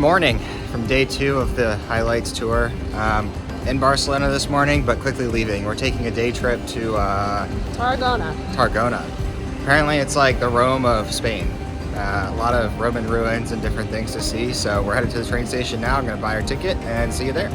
morning from day 2 of the Highlights tour. In Barcelona this morning, but quickly leaving. We're taking a day trip to Tarragona. Apparently it's like the Rome of Spain. A lot of Roman ruins and different things to see. So we're headed to the train station now. I'm gonna buy our ticket and see you there.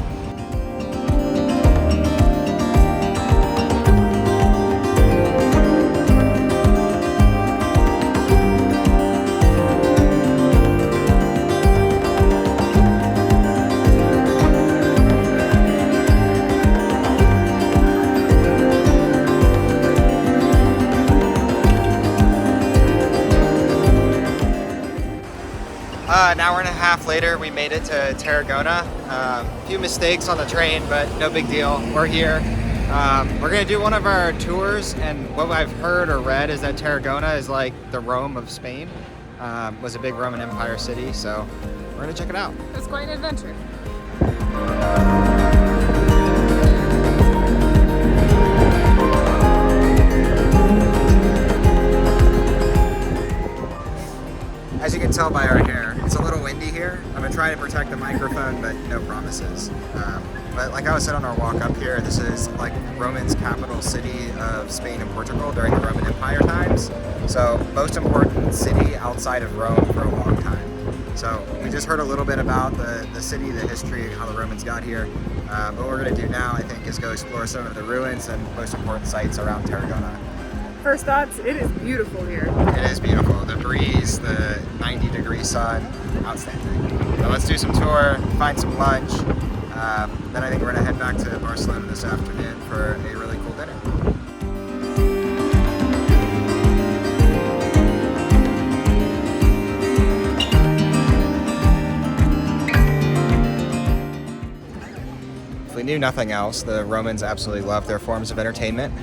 An hour and a half later, we made it to Tarragona. A few mistakes on the train, but no big deal. We're here. We're gonna do one of our tours, and what I've heard or read is that Tarragona is like the Rome of Spain. Was a big Roman Empire city, so we're gonna check it out. It's quite an adventure. As you can tell by our hair, it's a little windy here. I'm gonna try to protect the microphone, but no promises. But like I said on our walk up here, this is like Roman's capital city of Spain and Portugal during the Roman Empire times. So most important city outside of Rome for a long time. So we just heard a little bit about the city, the history, how the Romans got here. But what we're gonna do now, I think, is go explore some of the ruins and most important sites around Tarragona. First thoughts, it is beautiful here. It is beautiful. The breeze, the 90-degree sun, outstanding. So let's do some tour, find some lunch. Then I think we're gonna head back to Barcelona this afternoon for a really cool dinner. If we knew nothing else, the Romans absolutely loved their forms of entertainment.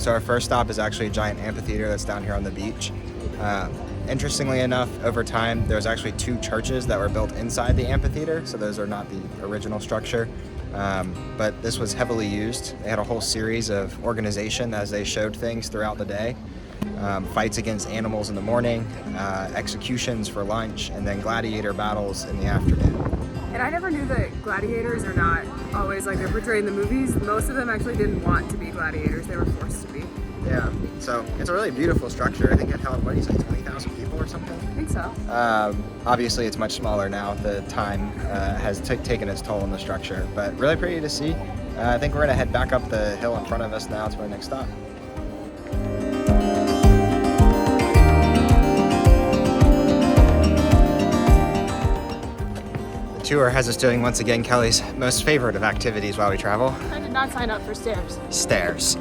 So our first stop is actually a giant amphitheater that's down here on the beach. Interestingly enough, over time, there's actually 2 churches that were built inside the amphitheater, so those are not the original structure. But this was heavily used. They had a whole series of organization as they showed things throughout the day. Fights against animals in the morning, executions for lunch, and then gladiator battles in the afternoon. And I never knew that gladiators are not always like they're portrayed in the movies. Most of them actually didn't want to be gladiators. They were forced to be. Yeah, so it's a really beautiful structure. I think it held, what do you say, 20,000 people or something? I think so. Obviously, it's much smaller now. The time has taken its toll on the structure, but really pretty to see. I think we're gonna head back up the hill in front of us now to our next stop. The tour has us doing, once again, Kelly's most favorite of activities while we travel. I did not sign up for stairs. Stairs.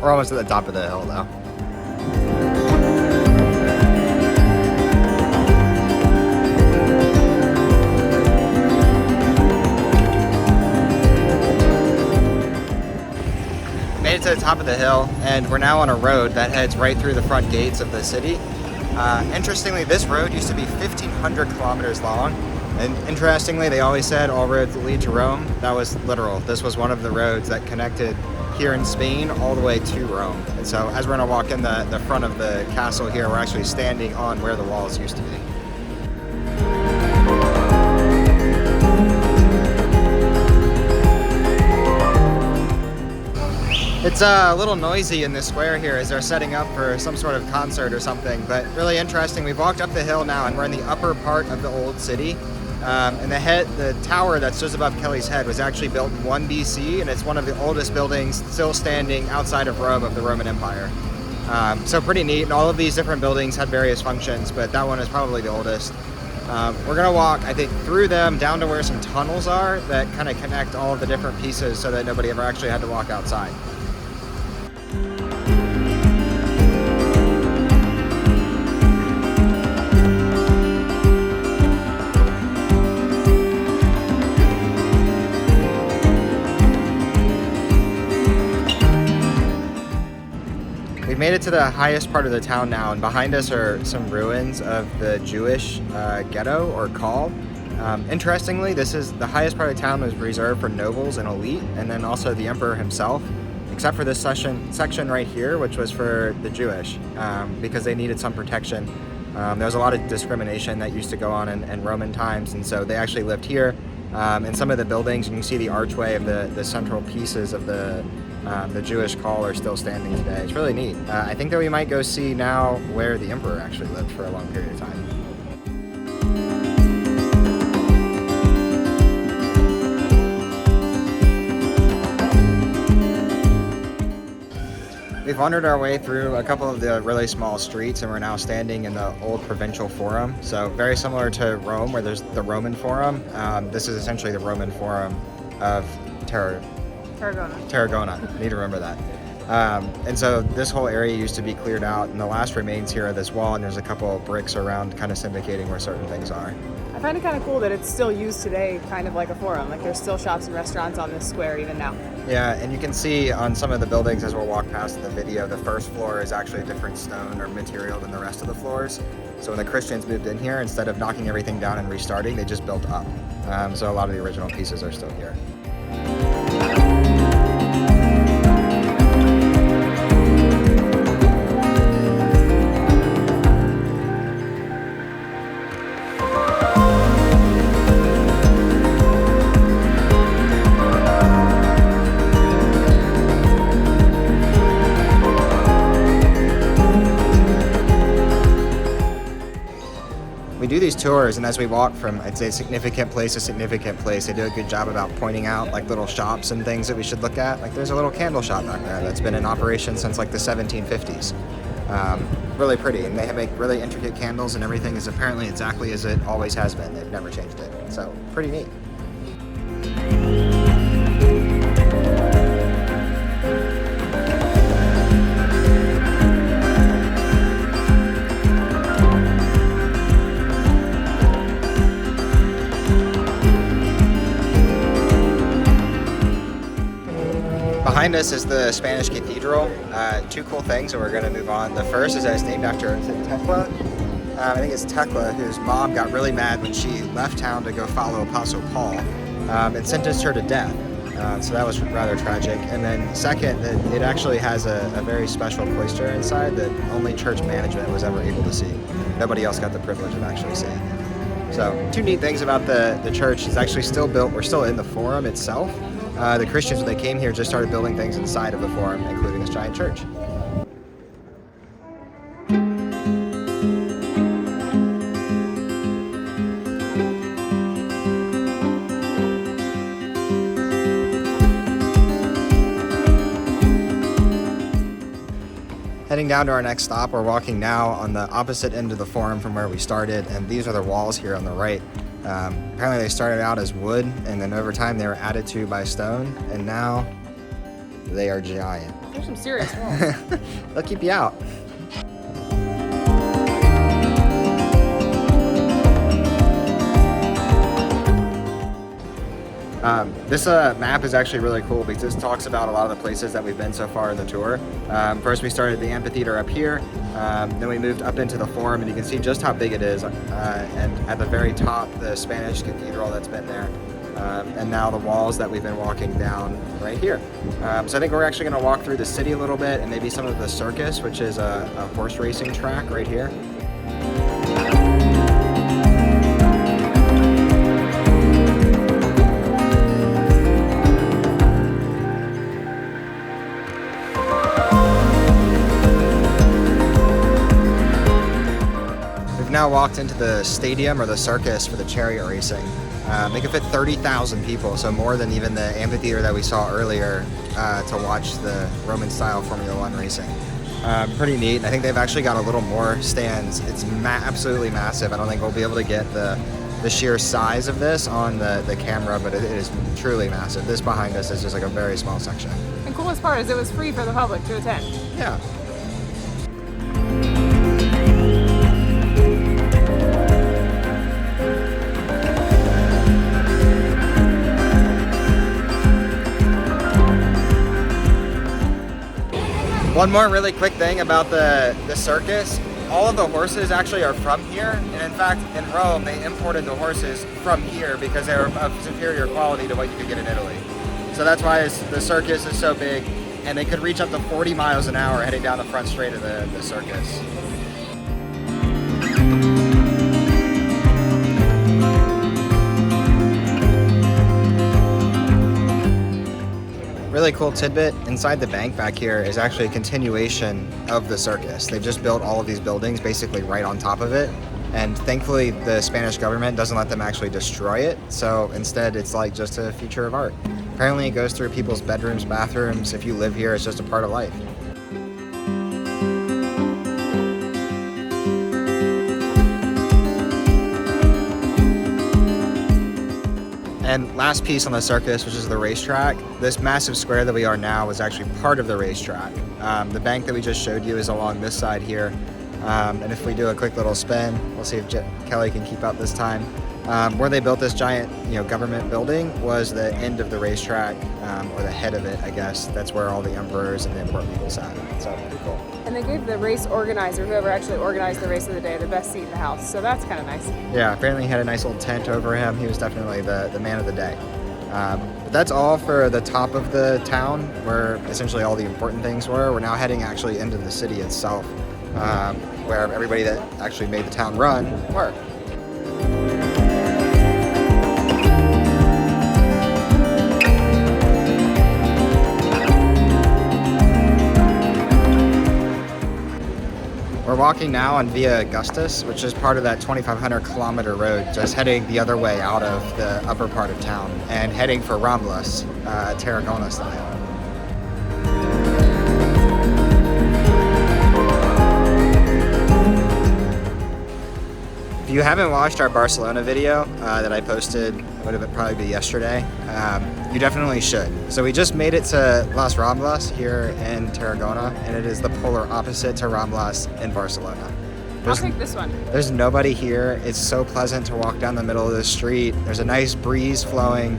We're almost at the top of the hill now. Made it to the top of the hill, and we're now on a road that heads right through the front gates of the city. Interestingly, this road used to be 1,500 kilometers long. And interestingly, they always said all roads lead to Rome. That was literal. This was one of the roads that connected here in Spain all the way to Rome. And so as we're gonna walk in the front of the castle here, we're actually standing on where the walls used to be. It's a little noisy in this square here as they're setting up for some sort of concert or something, but really interesting. We've walked up the hill now and we're in the upper part of the old city. And the tower that's just above Kelly's head was actually built in 1 BC, and it's one of the oldest buildings still standing outside of Rome of the Roman Empire. So pretty neat, and all of these different buildings had various functions, but that one is probably the oldest. We're gonna walk, I think, through them down to where some tunnels are that kind of connect all of the different pieces so that nobody ever actually had to walk outside. We've made it to the highest part of the town now, and behind us are some ruins of the Jewish ghetto or call. Interestingly, this is the highest part of town was reserved for nobles and elite, and then also the emperor himself, except for this section right here, which was for the Jewish, because they needed some protection There was a lot of discrimination that used to go on in Roman times, and so they actually lived here. In some of the buildings, you can see the archway of the central pieces of the Jewish call are still standing today. It's really neat. I think that we might go see now where the emperor actually lived for a long period of time. We've wandered our way through a couple of the really small streets, and we're now standing in the old provincial forum. So very similar to Rome, where there's the Roman Forum. This is essentially the Roman Forum of Tarragona. I need to remember that. And so this whole area used to be cleared out, and the last remains here are this wall, and there's a couple of bricks around kind of indicating where certain things are. I find it kind of cool that it's still used today, kind of like a forum. Like there's still shops and restaurants on this square even now. Yeah, and you can see on some of the buildings as we'll walk past in the video, the first floor is actually a different stone or material than the rest of the floors. So when the Christians moved in here, instead of knocking everything down and restarting, they just built up. So a lot of the original pieces are still here. We do these tours, and as we walk from, I'd say, significant place to significant place, they do a good job about pointing out like little shops and things that we should look at. Like there's a little candle shop back there that's been in operation since like the 1750s. Really pretty, and they make really intricate candles, and everything is apparently exactly as it always has been. They've never changed it, so pretty neat. Behind us is the Spanish Cathedral. Two cool things, and we're going to move on. The first is that it's named after Thecla. I think it's Thecla, whose mom got really mad when she left town to go follow Apostle Paul and sentenced her to death. So that was rather tragic. And then second, that it actually has a very special cloister inside that only church management was ever able to see. Nobody else got the privilege of actually seeing it. So two neat things about the church. It's actually still built. We're still in the forum itself. The Christians, when they came here, just started building things inside of the forum, including this giant church. Heading down to our next stop, we're walking now on the opposite end of the forum from where we started, and these are the walls here on the right. Apparently they started out as wood, and then over time they were added to by stone, and now they are giant. There's some serious walls. They'll keep you out. This map is actually really cool because this talks about a lot of the places that we've been so far in the tour. First we started the amphitheater up here, then we moved up into the forum, and you can see just how big it is, and at the very top the Spanish cathedral that's been there, and now the walls that we've been walking down right here. So I think we're actually going to walk through the city a little bit, and maybe some of the circus, which is a horse racing track right here. Now walked into the stadium or the circus for the chariot racing. They could fit 30,000 people, so more than even the amphitheater that we saw earlier to watch the Roman-style Formula One racing. Pretty neat. I think they've actually got a little more stands. It's absolutely massive. I don't think we'll be able to get the sheer size of this on the camera, but it is truly massive. This behind us is just like a very small section. And coolest part is it was free for the public to attend. Yeah. One more really quick thing about the circus. All of the horses actually are from here, and in fact in Rome they imported the horses from here because they were of superior quality to what you could get in Italy. So that's why the circus is so big, and they could reach up to 40 miles an hour heading down the front straight of the circus. really cool tidbit, inside the bank back here is actually a continuation of the circus. They've just built all of these buildings basically right on top of it. And thankfully, the Spanish government doesn't let them actually destroy it. So instead, it's like just a feature of art. Apparently, it goes through people's bedrooms, bathrooms. If you live here, it's just a part of life. And last piece on the circus, which is the racetrack. This massive square that we are now was actually part of the racetrack. The bank that we just showed you is along this side here. And if we do a quick little spin, we'll see if Kelly can keep up this time. Where they built this giant, government building was the end of the racetrack, or the head of it, I guess. That's where all the emperors and the important people sat. So pretty cool. And they gave the race organizer, whoever actually organized the race of the day, the best seat in the house. So that's kind of nice. Yeah, apparently he had a nice little tent over him. He was definitely the man of the day. But that's all for the top of the town, where essentially all the important things were. We're now heading actually into the city itself, where everybody that actually made the town run were. We're walking now on Via Augustus, which is part of that 2,500 kilometer road, just heading the other way out of the upper part of town and heading for Ramblas, Tarragona style. If you haven't watched our Barcelona video that I posted, it would have probably be yesterday, you definitely should. So we just made it to Las Ramblas here in Tarragona, and it is the polar opposite to Ramblas in Barcelona. I'll take this one. There's nobody here. It's so pleasant to walk down the middle of the street. There's a nice breeze flowing,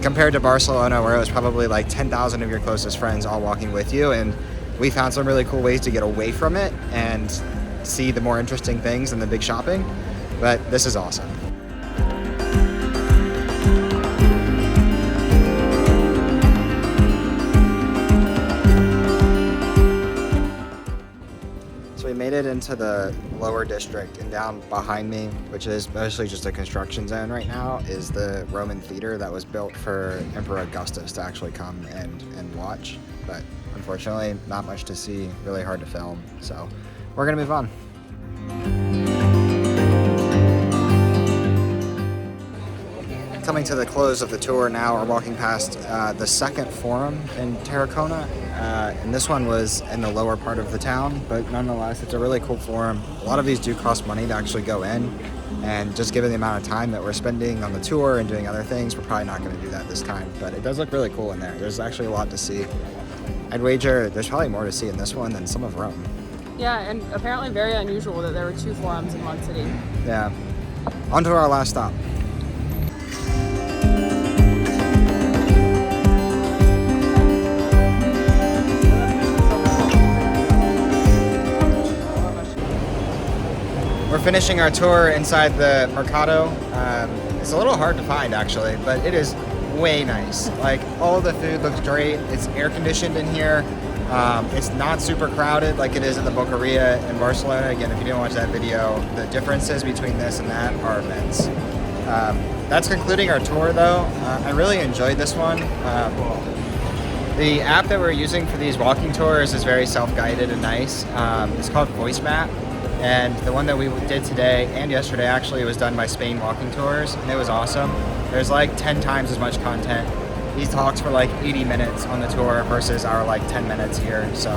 compared to Barcelona, where it was probably like 10,000 of your closest friends all walking with you, and we found some really cool ways to get away from it and see the more interesting things than the big shopping, but this is awesome. So we made it into the lower district, and down behind me, which is mostly just a construction zone right now, is the Roman theater that was built for Emperor Augustus to actually come and watch, but unfortunately not much to see, really hard to film, so we're gonna move on. Coming to the close of the tour now, we're walking past the second forum in Tarragona, and this one was in the lower part of the town, but nonetheless, it's a really cool forum. A lot of these do cost money to actually go in, and just given the amount of time that we're spending on the tour and doing other things, we're probably not going to do that this time, but it does look really cool in there. There's actually a lot to see. I'd wager there's probably more to see in this one than some of Rome. Yeah, and apparently very unusual that there were two forums in one city. Yeah. On to our last stop. We're finishing our tour inside the Mercado. It's a little hard to find actually, but it is way nice. Like, all the food looks great. It's air conditioned in here. It's not super crowded like it is at the Boqueria in Barcelona. Again, if you didn't watch that video, the differences between this and that are immense. That's concluding our tour though. I really enjoyed this one. The app that we're using for these walking tours is very self-guided and nice. It's called Voice Map. And the one that we did today and yesterday actually was done by Spain Walking Tours, and it was awesome. There's like 10 times as much content. He talks for like 80 minutes on the tour versus our like 10 minutes here. So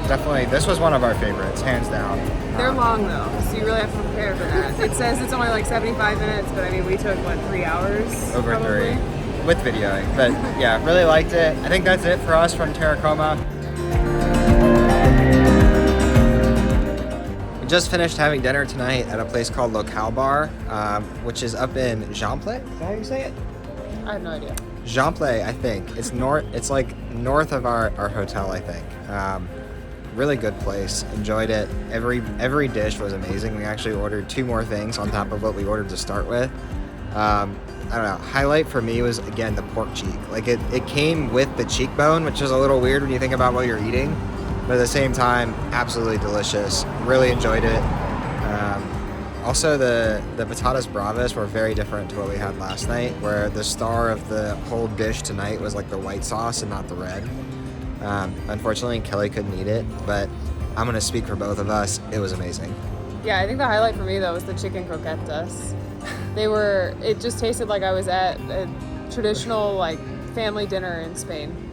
definitely, this was one of our favorites, hands down. They're long though, so you really have to prepare for that. It says it's only like 75 minutes, but I mean, we took, what, 3 hours? Over probably? 3, with videoing. But yeah, really liked it. I think that's it for us from Tarragona. We just finished having dinner tonight at a place called Local Bar, which is up in Jample. Is that how you say it? I have no idea. Jample, I think. It's north. It's like north of our hotel, I think. Really good place. Enjoyed it. Every dish was amazing. We actually ordered 2 more things on top of what we ordered to start with. I don't know. Highlight for me was, again, the pork cheek. Like, it came with the cheekbone, which is a little weird when you think about what you're eating. But at the same time, absolutely delicious. Really enjoyed it. Also, the patatas bravas were very different to what we had last night, where the star of the whole dish tonight was like the white sauce and not the red. Unfortunately, Kelly couldn't eat it, but I'm gonna speak for both of us. It was amazing. Yeah, I think the highlight for me though was the chicken croquetas. It just tasted like I was at a traditional like family dinner in Spain.